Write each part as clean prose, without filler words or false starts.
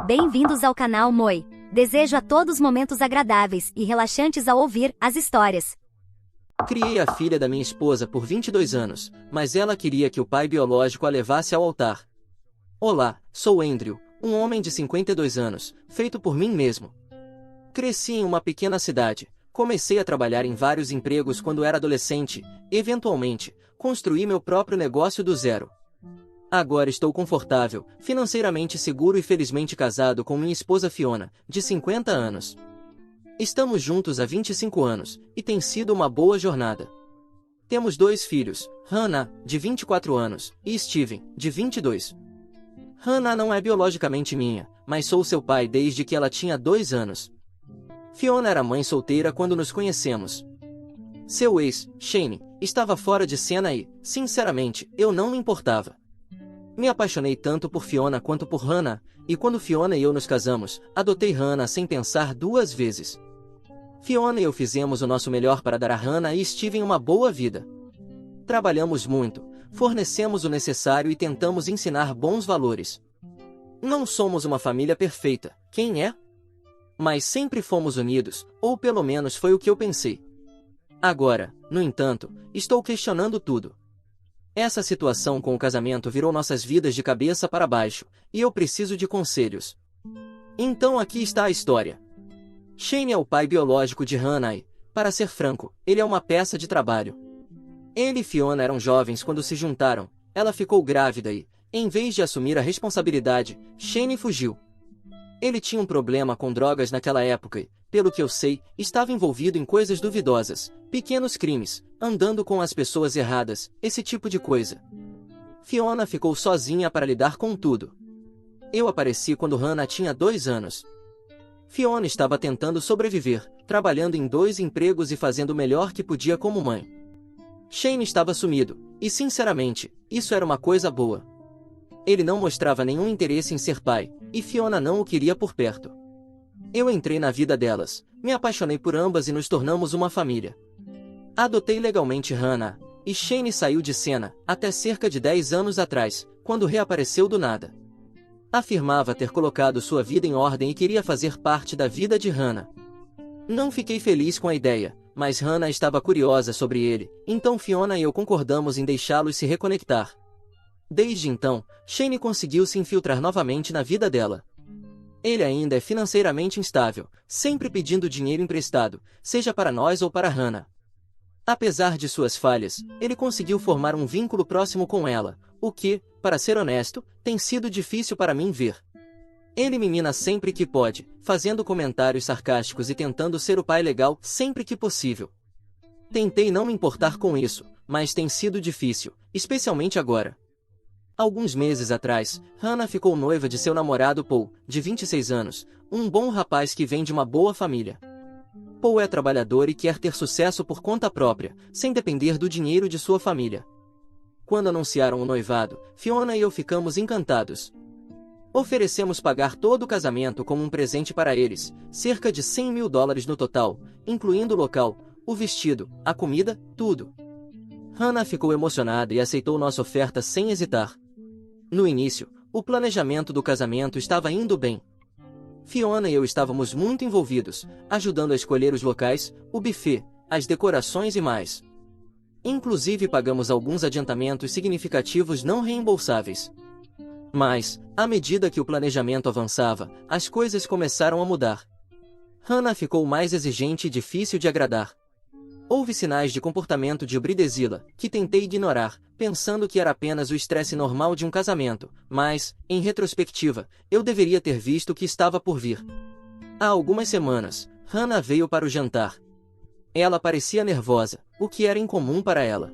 Bem-vindos ao canal Moi. Desejo a todos momentos agradáveis e relaxantes ao ouvir as histórias. Criei a filha da minha esposa por 22 anos, mas ela queria que o pai biológico a levasse ao altar. Olá, sou Andrew, um homem de 52 anos, feito por mim mesmo. Cresci em uma pequena cidade, comecei a trabalhar em vários empregos quando era adolescente, eventualmente, construí meu próprio negócio do zero. Agora estou confortável, financeiramente seguro e felizmente casado com minha esposa Fiona, de 50 anos. Estamos juntos há 25 anos, e tem sido uma boa jornada. Temos 2 filhos, Hannah, de 24 anos, e Steven, de 22. Hannah não é biologicamente minha, mas sou seu pai desde que ela tinha 2 anos. Fiona era mãe solteira quando nos conhecemos. Seu ex, Shane, estava fora de cena e, sinceramente, eu não me importava. Me apaixonei tanto por Fiona quanto por Hannah, e quando Fiona e eu nos casamos, adotei Hannah sem pensar 2 vezes. Fiona e eu fizemos o nosso melhor para dar a Hannah e Steven uma boa vida. Trabalhamos muito, fornecemos o necessário e tentamos ensinar bons valores. Não somos uma família perfeita, quem é? Mas sempre fomos unidos, ou pelo menos foi o que eu pensei. Agora, no entanto, estou questionando tudo. Essa situação com o casamento virou nossas vidas de cabeça para baixo, e eu preciso de conselhos. Então aqui está a história. Shane é o pai biológico de Hannah e, para ser franco, ele é uma peça de trabalho. Ele e Fiona eram jovens quando se juntaram, ela ficou grávida e, em vez de assumir a responsabilidade, Shane fugiu. Ele tinha um problema com drogas naquela época e, pelo que eu sei, estava envolvido em coisas duvidosas, pequenos crimes, andando com as pessoas erradas, esse tipo de coisa. Fiona ficou sozinha para lidar com tudo. Eu apareci quando Hannah tinha 2 anos. Fiona estava tentando sobreviver, trabalhando em 2 empregos e fazendo o melhor que podia como mãe. Shane estava sumido, e sinceramente, isso era uma coisa boa. Ele não mostrava nenhum interesse em ser pai, e Fiona não o queria por perto. Eu entrei na vida delas, me apaixonei por ambas e nos tornamos uma família. Adotei legalmente Hannah, e Shane saiu de cena, até cerca de 10 anos atrás, quando reapareceu do nada. Afirmava ter colocado sua vida em ordem e queria fazer parte da vida de Hannah. Não fiquei feliz com a ideia, mas Hannah estava curiosa sobre ele, então Fiona e eu concordamos em deixá-los se reconectar. Desde então, Shane conseguiu se infiltrar novamente na vida dela. Ele ainda é financeiramente instável, sempre pedindo dinheiro emprestado, seja para nós ou para Hannah. Apesar de suas falhas, ele conseguiu formar um vínculo próximo com ela, o que, para ser honesto, tem sido difícil para mim ver. Ele me mima sempre que pode, fazendo comentários sarcásticos e tentando ser o pai legal sempre que possível. Tentei não me importar com isso, mas tem sido difícil, especialmente agora. Alguns meses atrás, Hannah ficou noiva de seu namorado Paul, de 26 anos, um bom rapaz que vem de uma boa família. Paul é trabalhador e quer ter sucesso por conta própria, sem depender do dinheiro de sua família. Quando anunciaram o noivado, Fiona e eu ficamos encantados. Oferecemos pagar todo o casamento como um presente para eles, cerca de $100 mil no total, incluindo o local, o vestido, a comida, tudo. Hannah ficou emocionada e aceitou nossa oferta sem hesitar. No início, o planejamento do casamento estava indo bem. Fiona e eu estávamos muito envolvidos, ajudando a escolher os locais, o buffet, as decorações e mais. Inclusive pagamos alguns adiantamentos significativos não reembolsáveis. Mas, à medida que o planejamento avançava, as coisas começaram a mudar. Hannah ficou mais exigente e difícil de agradar. Houve sinais de comportamento de obedecê-la, que tentei ignorar, pensando que era apenas o estresse normal de um casamento, mas, em retrospectiva, eu deveria ter visto o que estava por vir. Há algumas semanas, Hannah veio para o jantar. Ela parecia nervosa, o que era incomum para ela.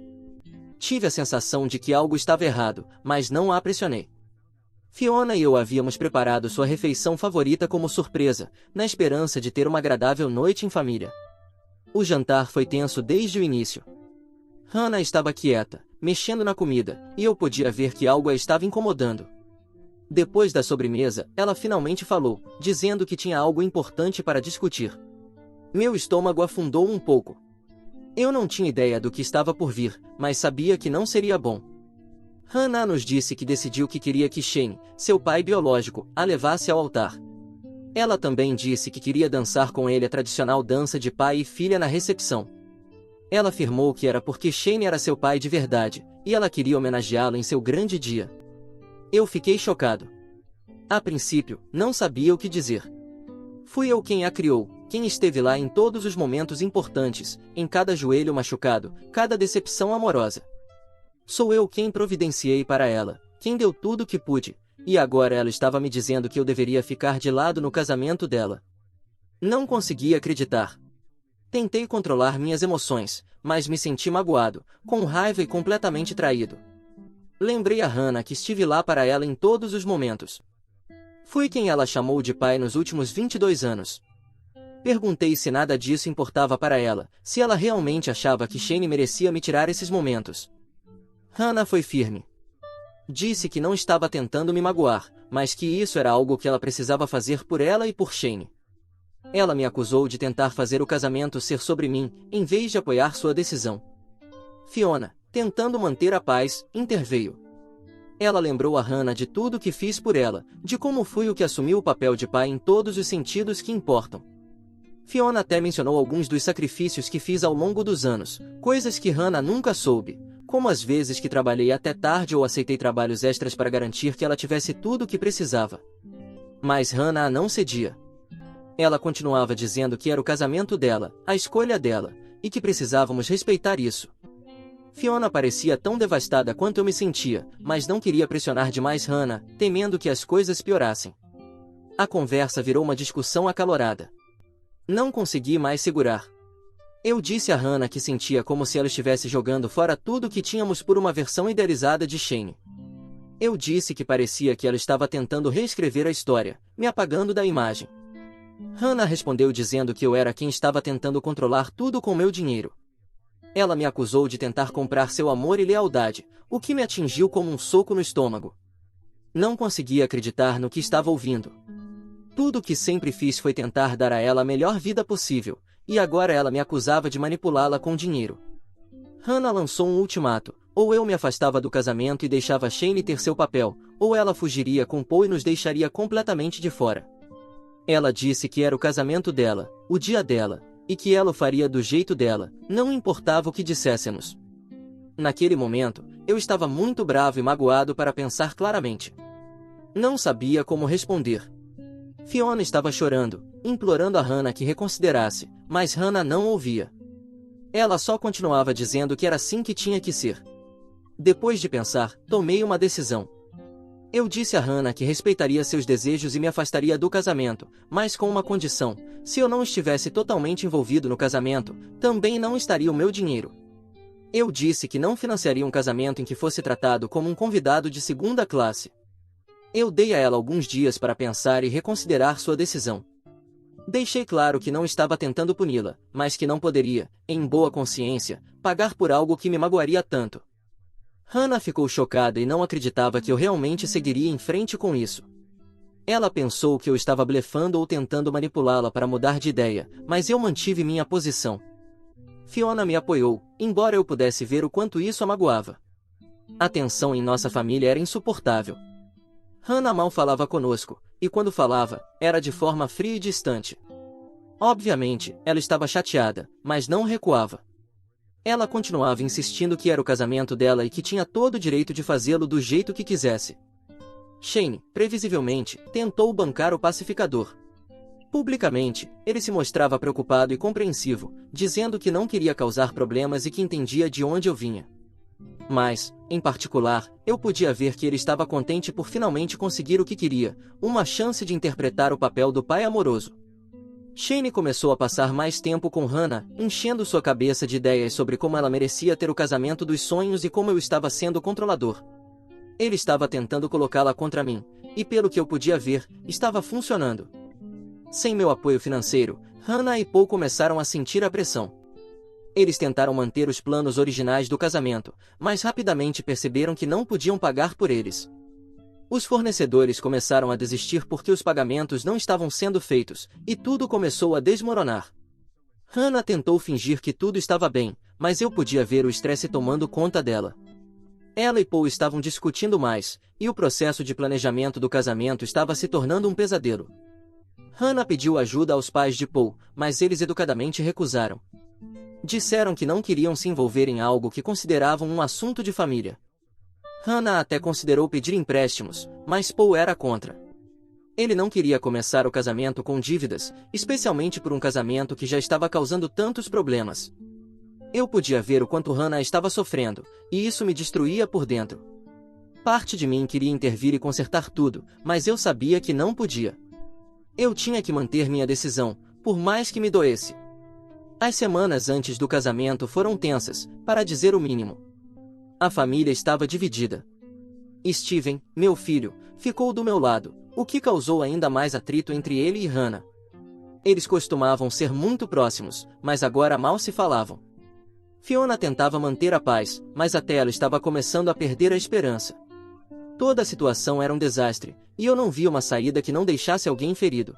Tive a sensação de que algo estava errado, mas não a pressionei. Fiona e eu havíamos preparado sua refeição favorita como surpresa, na esperança de ter uma agradável noite em família. O jantar foi tenso desde o início. Hannah estava quieta, mexendo na comida, e eu podia ver que algo a estava incomodando. Depois da sobremesa, ela finalmente falou, dizendo que tinha algo importante para discutir. Meu estômago afundou um pouco. Eu não tinha ideia do que estava por vir, mas sabia que não seria bom. Hannah nos disse que decidiu que queria que Shane, seu pai biológico, a levasse ao altar. Ela também disse que queria dançar com ele a tradicional dança de pai e filha na recepção. Ela afirmou que era porque Shane era seu pai de verdade, e ela queria homenageá-lo em seu grande dia. Eu fiquei chocado. A princípio, não sabia o que dizer. Fui eu quem a criou, quem esteve lá em todos os momentos importantes, em cada joelho machucado, cada decepção amorosa. Sou eu quem providenciei para ela, quem deu tudo o que pude, e agora ela estava me dizendo que eu deveria ficar de lado no casamento dela. Não consegui acreditar. Tentei controlar minhas emoções, mas me senti magoado, com raiva e completamente traído. Lembrei a Hannah que estive lá para ela em todos os momentos. Fui quem ela chamou de pai nos últimos 22 anos. Perguntei se nada disso importava para ela, se ela realmente achava que Shane merecia me tirar esses momentos. Hannah foi firme. Disse que não estava tentando me magoar, mas que isso era algo que ela precisava fazer por ela e por Shane. Ela me acusou de tentar fazer o casamento ser sobre mim, em vez de apoiar sua decisão. Fiona, tentando manter a paz, interveio. Ela lembrou a Hannah de tudo que fiz por ela, de como fui o que assumiu o papel de pai em todos os sentidos que importam. Fiona até mencionou alguns dos sacrifícios que fiz ao longo dos anos, coisas que Hannah nunca soube, como as vezes que trabalhei até tarde ou aceitei trabalhos extras para garantir que ela tivesse tudo o que precisava. Mas Hannah não cedia. Ela continuava dizendo que era o casamento dela, a escolha dela, e que precisávamos respeitar isso. Fiona parecia tão devastada quanto eu me sentia, mas não queria pressionar demais Hannah, temendo que as coisas piorassem. A conversa virou uma discussão acalorada. Não consegui mais segurar. Eu disse a Hannah que sentia como se ela estivesse jogando fora tudo o que tínhamos por uma versão idealizada de Shane. Eu disse que parecia que ela estava tentando reescrever a história, me apagando da imagem. Hannah respondeu dizendo que eu era quem estava tentando controlar tudo com meu dinheiro. Ela me acusou de tentar comprar seu amor e lealdade, o que me atingiu como um soco no estômago. Não conseguia acreditar no que estava ouvindo. Tudo o que sempre fiz foi tentar dar a ela a melhor vida possível, e agora ela me acusava de manipulá-la com dinheiro. Hannah lançou um ultimato: ou eu me afastava do casamento e deixava Shane ter seu papel, ou ela fugiria com Paul e nos deixaria completamente de fora. Ela disse que era o casamento dela, o dia dela, e que ela o faria do jeito dela, não importava o que disséssemos. Naquele momento, eu estava muito bravo e magoado para pensar claramente. Não sabia como responder. Fiona estava chorando, implorando a Hannah que reconsiderasse, mas Hannah não ouvia. Ela só continuava dizendo que era assim que tinha que ser. Depois de pensar, tomei uma decisão. Eu disse a Hannah que respeitaria seus desejos e me afastaria do casamento, mas com uma condição: se eu não estivesse totalmente envolvido no casamento, também não estaria o meu dinheiro. Eu disse que não financiaria um casamento em que fosse tratado como um convidado de segunda classe. Eu dei a ela alguns dias para pensar e reconsiderar sua decisão. Deixei claro que não estava tentando puni-la, mas que não poderia, em boa consciência, pagar por algo que me magoaria tanto. Hannah ficou chocada e não acreditava que eu realmente seguiria em frente com isso. Ela pensou que eu estava blefando ou tentando manipulá-la para mudar de ideia, mas eu mantive minha posição. Fiona me apoiou, embora eu pudesse ver o quanto isso a magoava. A tensão em nossa família era insuportável. Hannah mal falava conosco, e quando falava, era de forma fria e distante. Obviamente, ela estava chateada, mas não recuava. Ela continuava insistindo que era o casamento dela e que tinha todo o direito de fazê-lo do jeito que quisesse. Shane, previsivelmente, tentou bancar o pacificador. Publicamente, ele se mostrava preocupado e compreensivo, dizendo que não queria causar problemas e que entendia de onde eu vinha. Mas, em particular, eu podia ver que ele estava contente por finalmente conseguir o que queria, uma chance de interpretar o papel do pai amoroso. Shane começou a passar mais tempo com Hannah, enchendo sua cabeça de ideias sobre como ela merecia ter o casamento dos sonhos e como eu estava sendo controlador. Ele estava tentando colocá-la contra mim, e pelo que eu podia ver, estava funcionando. Sem meu apoio financeiro, Hannah e Paul começaram a sentir a pressão. Eles tentaram manter os planos originais do casamento, mas rapidamente perceberam que não podiam pagar por eles. Os fornecedores começaram a desistir porque os pagamentos não estavam sendo feitos, e tudo começou a desmoronar. Hannah tentou fingir que tudo estava bem, mas eu podia ver o estresse tomando conta dela. Ela e Paul estavam discutindo mais, e o processo de planejamento do casamento estava se tornando um pesadelo. Hannah pediu ajuda aos pais de Paul, mas eles educadamente recusaram. Disseram que não queriam se envolver em algo que consideravam um assunto de família. Hannah até considerou pedir empréstimos, mas Paul era contra. Ele não queria começar o casamento com dívidas, especialmente por um casamento que já estava causando tantos problemas. Eu podia ver o quanto Hannah estava sofrendo, e isso me destruía por dentro. Parte de mim queria intervir e consertar tudo, mas eu sabia que não podia. Eu tinha que manter minha decisão, por mais que me doesse. As semanas antes do casamento foram tensas, para dizer o mínimo. A família estava dividida. Steven, meu filho, ficou do meu lado, o que causou ainda mais atrito entre ele e Hannah. Eles costumavam ser muito próximos, mas agora mal se falavam. Fiona tentava manter a paz, mas até ela estava começando a perder a esperança. Toda a situação era um desastre, e eu não via uma saída que não deixasse alguém ferido.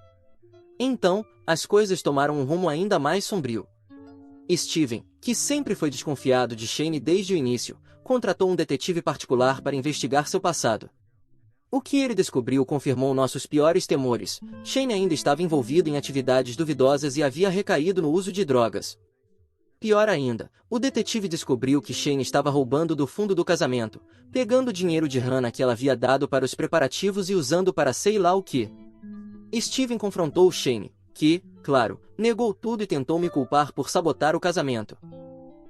Então, as coisas tomaram um rumo ainda mais sombrio. Steven, que sempre foi desconfiado de Shane desde o início, contratou um detetive particular para investigar seu passado. O que ele descobriu confirmou nossos piores temores. Shane ainda estava envolvido em atividades duvidosas e havia recaído no uso de drogas. Pior ainda, o detetive descobriu que Shane estava roubando do fundo do casamento, pegando o dinheiro de Hannah que ela havia dado para os preparativos e usando para sei lá o que. Steven confrontou Shane, que, claro, negou tudo e tentou me culpar por sabotar o casamento.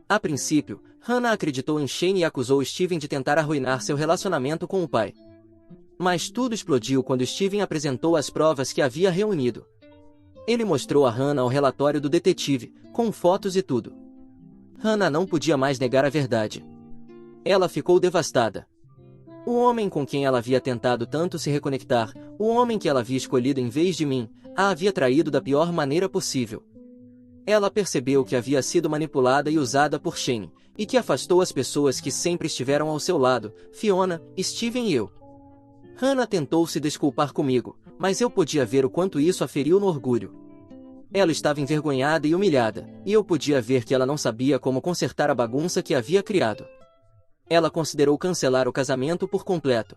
A princípio, Hannah acreditou em Shane e acusou Steven de tentar arruinar seu relacionamento com o pai. Mas tudo explodiu quando Steven apresentou as provas que havia reunido. Ele mostrou a Hannah o relatório do detetive, com fotos e tudo. Hannah não podia mais negar a verdade. Ela ficou devastada. O homem com quem ela havia tentado tanto se reconectar, o homem que ela havia escolhido em vez de mim, a havia traído da pior maneira possível. Ela percebeu que havia sido manipulada e usada por Shane, e que afastou as pessoas que sempre estiveram ao seu lado, Fiona, Steven e eu. Hannah tentou se desculpar comigo, mas eu podia ver o quanto isso a feriu no orgulho. Ela estava envergonhada e humilhada, e eu podia ver que ela não sabia como consertar a bagunça que havia criado. Ela considerou cancelar o casamento por completo.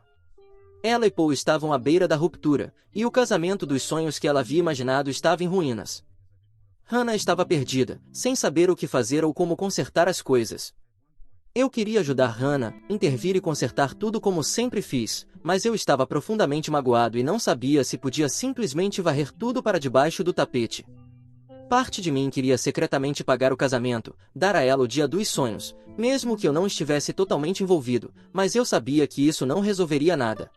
Ela e Paul estavam à beira da ruptura, e o casamento dos sonhos que ela havia imaginado estava em ruínas. Hannah estava perdida, sem saber o que fazer ou como consertar as coisas. Eu queria ajudar Hannah, intervir e consertar tudo como sempre fiz, mas eu estava profundamente magoado e não sabia se podia simplesmente varrer tudo para debaixo do tapete. Parte de mim queria secretamente pagar o casamento, dar a ela o dia dos sonhos, mesmo que eu não estivesse totalmente envolvido, mas eu sabia que isso não resolveria nada.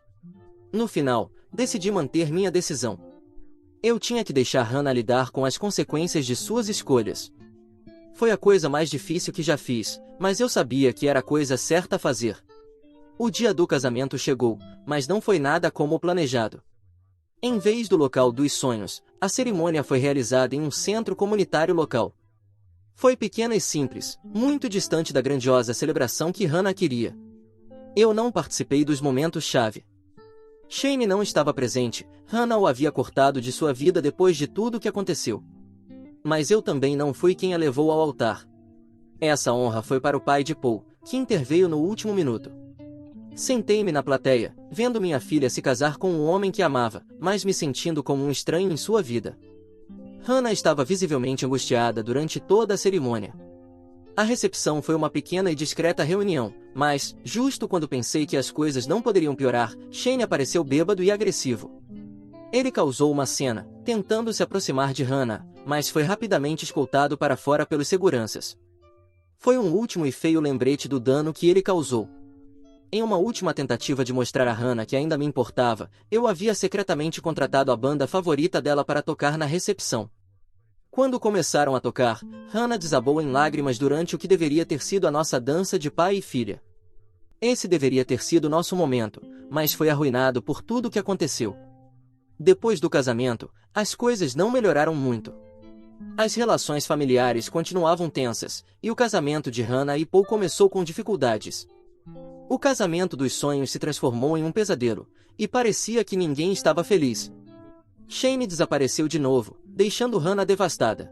No final, decidi manter minha decisão. Eu tinha que deixar Hannah lidar com as consequências de suas escolhas. Foi a coisa mais difícil que já fiz, mas eu sabia que era a coisa certa a fazer. O dia do casamento chegou, mas não foi nada como o planejado. Em vez do local dos sonhos, a cerimônia foi realizada em um centro comunitário local. Foi pequena e simples, muito distante da grandiosa celebração que Hannah queria. Eu não participei dos momentos-chave. Shane não estava presente, Hannah o havia cortado de sua vida depois de tudo o que aconteceu. Mas eu também não fui quem a levou ao altar. Essa honra foi para o pai de Paul, que interveio no último minuto. Sentei-me na plateia, vendo minha filha se casar com um homem que amava, mas me sentindo como um estranho em sua vida. Hannah estava visivelmente angustiada durante toda a cerimônia. A recepção foi uma pequena e discreta reunião, mas, justo quando pensei que as coisas não poderiam piorar, Shane apareceu bêbado e agressivo. Ele causou uma cena, tentando se aproximar de Hannah, mas foi rapidamente escoltado para fora pelos seguranças. Foi um último e feio lembrete do dano que ele causou. Em uma última tentativa de mostrar a Hannah que ainda me importava, eu havia secretamente contratado a banda favorita dela para tocar na recepção. Quando começaram a tocar, Hannah desabou em lágrimas durante o que deveria ter sido a nossa dança de pai e filha. Esse deveria ter sido nosso momento, mas foi arruinado por tudo o que aconteceu. Depois do casamento, as coisas não melhoraram muito. As relações familiares continuavam tensas, e o casamento de Hannah e Paul começou com dificuldades. O casamento dos sonhos se transformou em um pesadelo, e parecia que ninguém estava feliz. Shane desapareceu de novo, deixando Hannah devastada.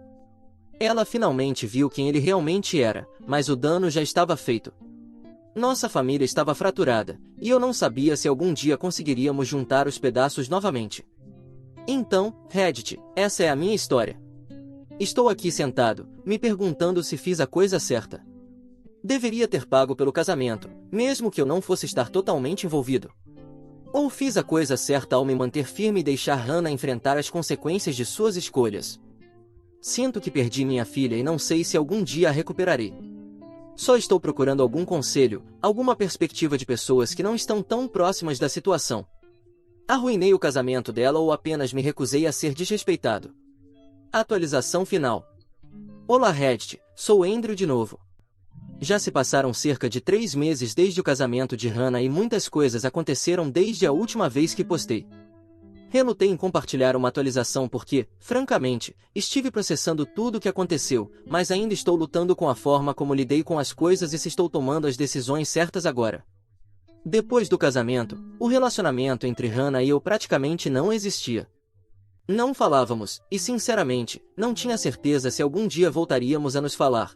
Ela finalmente viu quem ele realmente era, mas o dano já estava feito. Nossa família estava fraturada, e eu não sabia se algum dia conseguiríamos juntar os pedaços novamente. Então, Reddit, essa é a minha história. Estou aqui sentado, me perguntando se fiz a coisa certa. Deveria ter pago pelo casamento, mesmo que eu não fosse estar totalmente envolvido. Ou fiz a coisa certa ao me manter firme e deixar Hannah enfrentar as consequências de suas escolhas. Sinto que perdi minha filha e não sei se algum dia a recuperarei. Só estou procurando algum conselho, alguma perspectiva de pessoas que não estão tão próximas da situação. Arruinei o casamento dela ou apenas me recusei a ser desrespeitado? Atualização final. Olá Reddit, sou Andrew de novo. Já se passaram cerca de 3 meses desde o casamento de Hannah e muitas coisas aconteceram desde a última vez que postei. Relutei em compartilhar uma atualização porque, francamente, estive processando tudo o que aconteceu, mas ainda estou lutando com a forma como lidei com as coisas e se estou tomando as decisões certas agora. Depois do casamento, o relacionamento entre Hannah e eu praticamente não existia. Não falávamos, e sinceramente, não tinha certeza se algum dia voltaríamos a nos falar.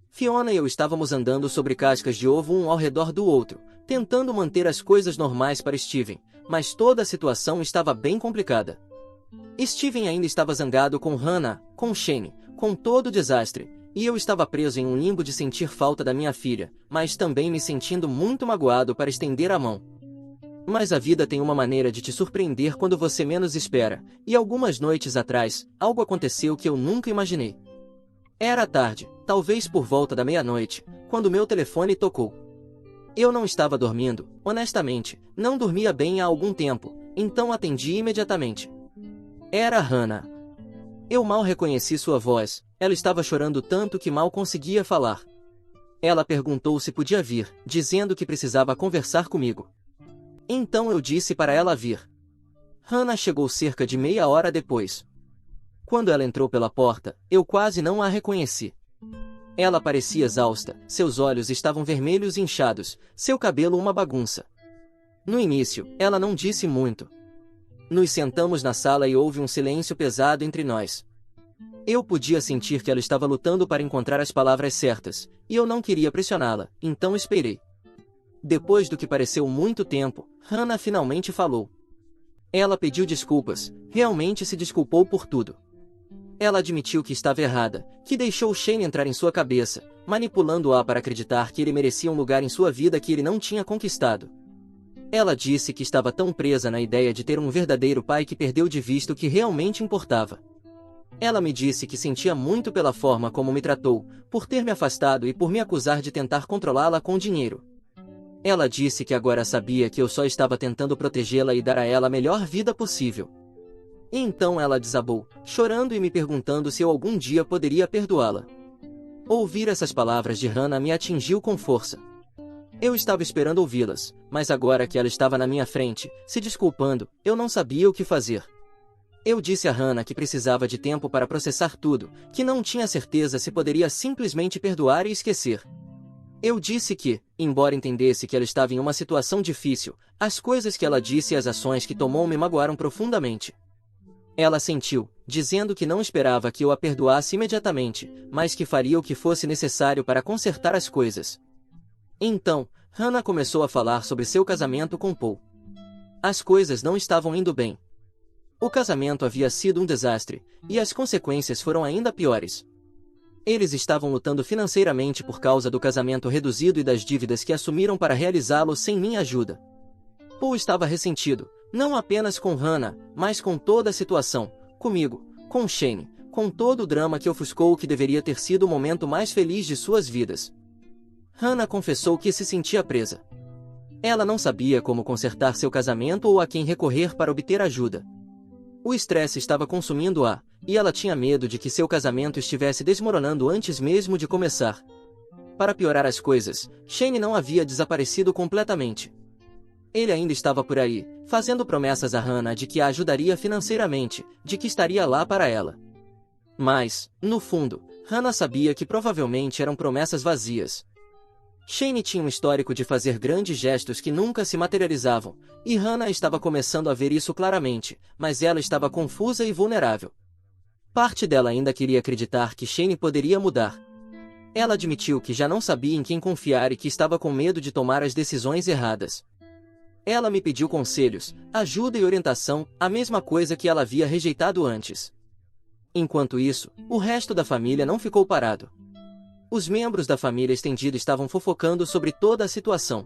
Fiona e eu estávamos andando sobre cascas de ovo um ao redor do outro, tentando manter as coisas normais para Steven, mas toda a situação estava bem complicada. Steven ainda estava zangado com Hannah, com Shane, com todo o desastre, e eu estava preso em um limbo de sentir falta da minha filha, mas também me sentindo muito magoado para estender a mão. Mas a vida tem uma maneira de te surpreender quando você menos espera, e algumas noites atrás, algo aconteceu que eu nunca imaginei. Era tarde, talvez por volta da meia-noite, quando meu telefone tocou. Eu não estava dormindo, honestamente, não dormia bem há algum tempo, então atendi imediatamente. Era Hannah. Eu mal reconheci sua voz, ela estava chorando tanto que mal conseguia falar. Ela perguntou se podia vir, dizendo que precisava conversar comigo. Então eu disse para ela vir. Hannah chegou cerca de meia hora depois. Quando ela entrou pela porta, eu quase não a reconheci. Ela parecia exausta, seus olhos estavam vermelhos e inchados, seu cabelo uma bagunça. No início, ela não disse muito. Nos sentamos na sala e houve um silêncio pesado entre nós. Eu podia sentir que ela estava lutando para encontrar as palavras certas, e eu não queria pressioná-la, então esperei. Depois do que pareceu muito tempo, Hannah finalmente falou. Ela pediu desculpas, realmente se desculpou por tudo. Ela admitiu que estava errada, que deixou Shane entrar em sua cabeça, manipulando-a para acreditar que ele merecia um lugar em sua vida que ele não tinha conquistado. Ela disse que estava tão presa na ideia de ter um verdadeiro pai que perdeu de vista o que realmente importava. Ela me disse que sentia muito pela forma como me tratou, por ter me afastado e por me acusar de tentar controlá-la com dinheiro. Ela disse que agora sabia que eu só estava tentando protegê-la e dar a ela a melhor vida possível. E então ela desabou, chorando e me perguntando se eu algum dia poderia perdoá-la. Ouvir essas palavras de Hannah me atingiu com força. Eu estava esperando ouvi-las, mas agora que ela estava na minha frente, se desculpando, eu não sabia o que fazer. Eu disse a Hannah que precisava de tempo para processar tudo, que não tinha certeza se poderia simplesmente perdoar e esquecer. Eu disse que, embora entendesse que ela estava em uma situação difícil, as coisas que ela disse e as ações que tomou me magoaram profundamente. Ela sentiu, dizendo que não esperava que eu a perdoasse imediatamente, mas que faria o que fosse necessário para consertar as coisas. Então, Hannah começou a falar sobre seu casamento com Paul. As coisas não estavam indo bem. O casamento havia sido um desastre, e as consequências foram ainda piores. Eles estavam lutando financeiramente por causa do casamento reduzido e das dívidas que assumiram para realizá-lo sem minha ajuda. Paul estava ressentido, não apenas com Hannah, mas com toda a situação, comigo, com Shane, com todo o drama que ofuscou o que deveria ter sido o momento mais feliz de suas vidas. Hannah confessou que se sentia presa. Ela não sabia como consertar seu casamento ou a quem recorrer para obter ajuda. O estresse estava consumindo-a, e ela tinha medo de que seu casamento estivesse desmoronando antes mesmo de começar. Para piorar as coisas, Shane não havia desaparecido completamente. Ele ainda estava por aí, fazendo promessas a Hannah de que a ajudaria financeiramente, de que estaria lá para ela. Mas, no fundo, Hannah sabia que provavelmente eram promessas vazias. Shane tinha um histórico de fazer grandes gestos que nunca se materializavam, e Hannah estava começando a ver isso claramente, mas ela estava confusa e vulnerável. Parte dela ainda queria acreditar que Shane poderia mudar. Ela admitiu que já não sabia em quem confiar e que estava com medo de tomar as decisões erradas. Ela me pediu conselhos, ajuda e orientação, a mesma coisa que ela havia rejeitado antes. Enquanto isso, o resto da família não ficou parado. Os membros da família estendida estavam fofocando sobre toda a situação.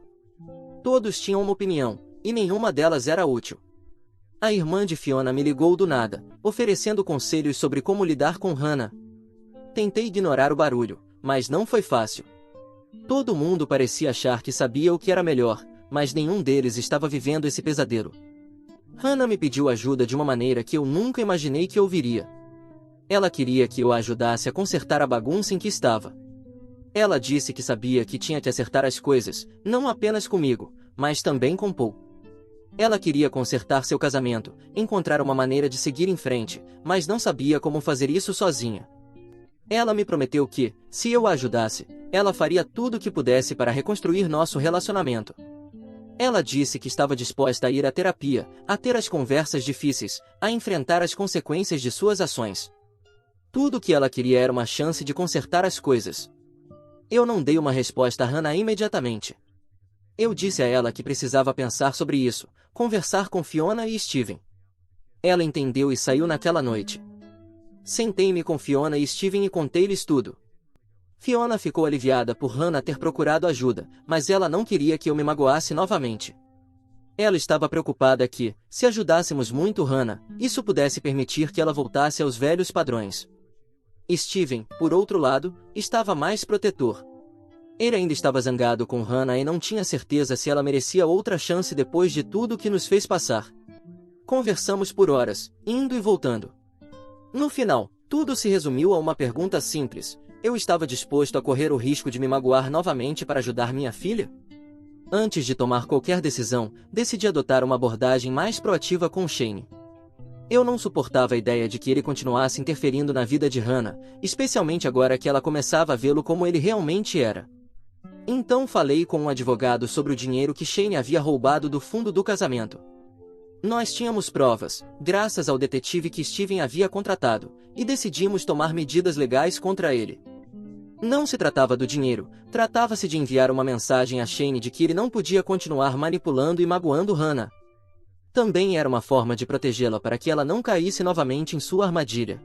Todos tinham uma opinião, e nenhuma delas era útil. A irmã de Fiona me ligou do nada, oferecendo conselhos sobre como lidar com Hannah. Tentei ignorar o barulho, mas não foi fácil. Todo mundo parecia achar que sabia o que era melhor, mas nenhum deles estava vivendo esse pesadelo. Hannah me pediu ajuda de uma maneira que eu nunca imaginei que ouviria. Ela queria que eu a ajudasse a consertar a bagunça em que estava. Ela disse que sabia que tinha que acertar as coisas, não apenas comigo, mas também com Paul. Ela queria consertar seu casamento, encontrar uma maneira de seguir em frente, mas não sabia como fazer isso sozinha. Ela me prometeu que, se eu a ajudasse, ela faria tudo o que pudesse para reconstruir nosso relacionamento. Ela disse que estava disposta a ir à terapia, a ter as conversas difíceis, a enfrentar as consequências de suas ações. Tudo o que ela queria era uma chance de consertar as coisas. Eu não dei uma resposta a Hannah imediatamente. Eu disse a ela que precisava pensar sobre isso, conversar com Fiona e Steven. Ela entendeu e saiu naquela noite. Sentei-me com Fiona e Steven e contei-lhes tudo. Fiona ficou aliviada por Hannah ter procurado ajuda, mas ela não queria que eu me magoasse novamente. Ela estava preocupada que, se ajudássemos muito Hannah, isso pudesse permitir que ela voltasse aos velhos padrões. Steven, por outro lado, estava mais protetor. Ele ainda estava zangado com Hannah e não tinha certeza se ela merecia outra chance depois de tudo que nos fez passar. Conversamos por horas, indo e voltando. No final, tudo se resumiu a uma pergunta simples: eu estava disposto a correr o risco de me magoar novamente para ajudar minha filha? Antes de tomar qualquer decisão, decidi adotar uma abordagem mais proativa com Shane. Eu não suportava a ideia de que ele continuasse interferindo na vida de Hannah, especialmente agora que ela começava a vê-lo como ele realmente era. Então falei com um advogado sobre o dinheiro que Shane havia roubado do fundo do casamento. Nós tínhamos provas, graças ao detetive que Steven havia contratado, e decidimos tomar medidas legais contra ele. Não se tratava do dinheiro, tratava-se de enviar uma mensagem a Shane de que ele não podia continuar manipulando e magoando Hannah. Também era uma forma de protegê-la para que ela não caísse novamente em sua armadilha.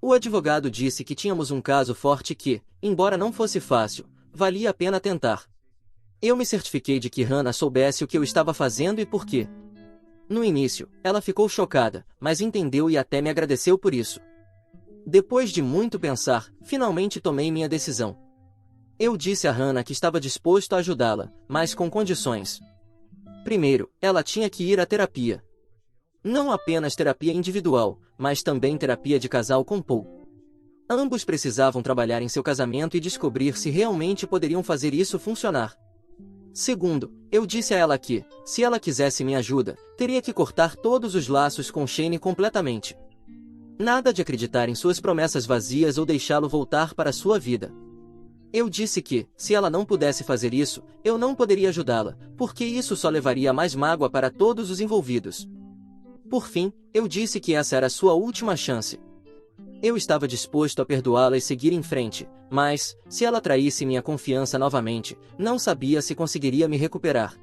O advogado disse que tínhamos um caso forte que, embora não fosse fácil, valia a pena tentar. Eu me certifiquei de que Hannah soubesse o que eu estava fazendo e por quê. No início, ela ficou chocada, mas entendeu e até me agradeceu por isso. Depois de muito pensar, finalmente tomei minha decisão. Eu disse a Hannah que estava disposto a ajudá-la, mas com condições. Primeiro, ela tinha que ir à terapia. Não apenas terapia individual, mas também terapia de casal com Paul. Ambos precisavam trabalhar em seu casamento e descobrir se realmente poderiam fazer isso funcionar. Segundo, eu disse a ela que, se ela quisesse minha ajuda, teria que cortar todos os laços com Shane completamente. Nada de acreditar em suas promessas vazias ou deixá-lo voltar para sua vida. Eu disse que, se ela não pudesse fazer isso, eu não poderia ajudá-la, porque isso só levaria a mais mágoa para todos os envolvidos. Por fim, eu disse que essa era sua última chance. Eu estava disposto a perdoá-la e seguir em frente, mas, se ela traísse minha confiança novamente, não sabia se conseguiria me recuperar.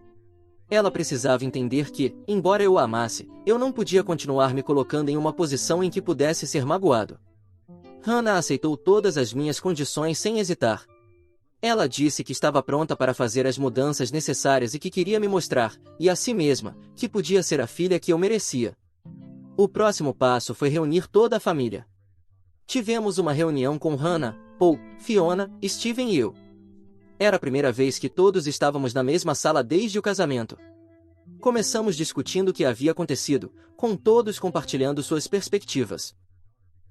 Ela precisava entender que, embora eu a amasse, eu não podia continuar me colocando em uma posição em que pudesse ser magoado. Hannah aceitou todas as minhas condições sem hesitar. Ela disse que estava pronta para fazer as mudanças necessárias e que queria me mostrar, e a si mesma, que podia ser a filha que eu merecia. O próximo passo foi reunir toda a família. Tivemos uma reunião com Hannah, Paul, Fiona, Steven e eu. Era a primeira vez que todos estávamos na mesma sala desde o casamento. Começamos discutindo o que havia acontecido, com todos compartilhando suas perspectivas.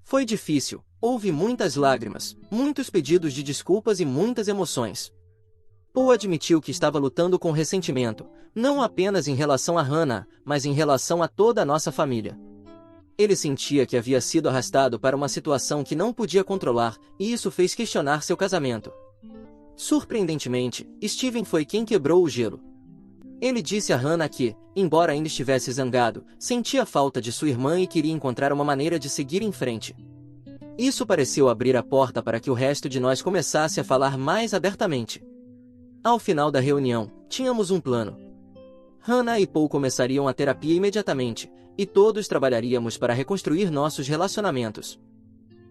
Foi difícil, houve muitas lágrimas, muitos pedidos de desculpas e muitas emoções. Paul admitiu que estava lutando com ressentimento, não apenas em relação a Hannah, mas em relação a toda a nossa família. Ele sentia que havia sido arrastado para uma situação que não podia controlar, e isso fez questionar seu casamento. Surpreendentemente, Steven foi quem quebrou o gelo. Ele disse a Hannah que, embora ainda estivesse zangado, sentia falta de sua irmã e queria encontrar uma maneira de seguir em frente. Isso pareceu abrir a porta para que o resto de nós começasse a falar mais abertamente. Ao final da reunião, tínhamos um plano. Hannah e Paul começariam a terapia imediatamente, e todos trabalharíamos para reconstruir nossos relacionamentos.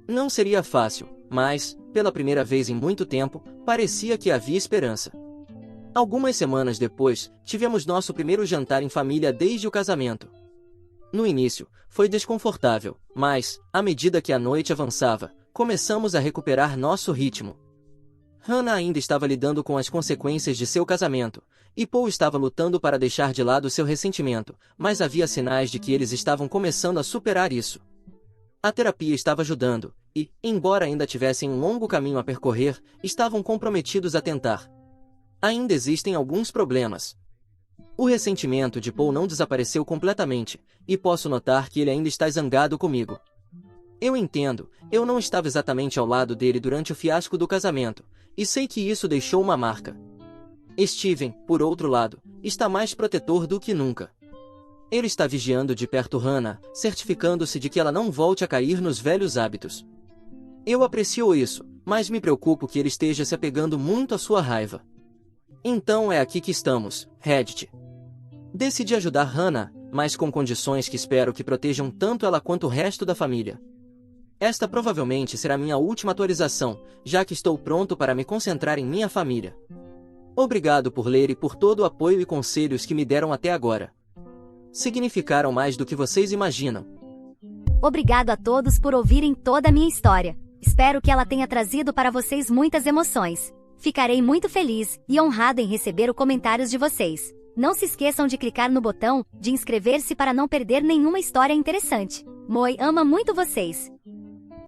Não seria fácil, mas, pela primeira vez em muito tempo, parecia que havia esperança. Algumas semanas depois, tivemos nosso primeiro jantar em família desde o casamento. No início, foi desconfortável, mas, à medida que a noite avançava, começamos a recuperar nosso ritmo. Hannah ainda estava lidando com as consequências de seu casamento, e Paul estava lutando para deixar de lado seu ressentimento, mas havia sinais de que eles estavam começando a superar isso. A terapia estava ajudando, e, embora ainda tivessem um longo caminho a percorrer, estavam comprometidos a tentar. Ainda existem alguns problemas. O ressentimento de Paul não desapareceu completamente, e posso notar que ele ainda está zangado comigo. Eu entendo, eu não estava exatamente ao lado dele durante o fiasco do casamento, e sei que isso deixou uma marca. Steven, por outro lado, está mais protetor do que nunca. Ele está vigiando de perto Hannah, certificando-se de que ela não volte a cair nos velhos hábitos. Eu aprecio isso, mas me preocupo que ele esteja se apegando muito à sua raiva. Então é aqui que estamos, Reddit. Decidi ajudar Hannah, mas com condições que espero que protejam tanto ela quanto o resto da família. Esta provavelmente será minha última atualização, já que estou pronto para me concentrar em minha família. Obrigado por ler e por todo o apoio e conselhos que me deram até agora. Significaram mais do que vocês imaginam. Obrigado a todos por ouvirem toda a minha história. Espero que ela tenha trazido para vocês muitas emoções. Ficarei muito feliz e honrado em receber os comentários de vocês. Não se esqueçam de clicar no botão de inscrever-se para não perder nenhuma história interessante. Moi ama muito vocês.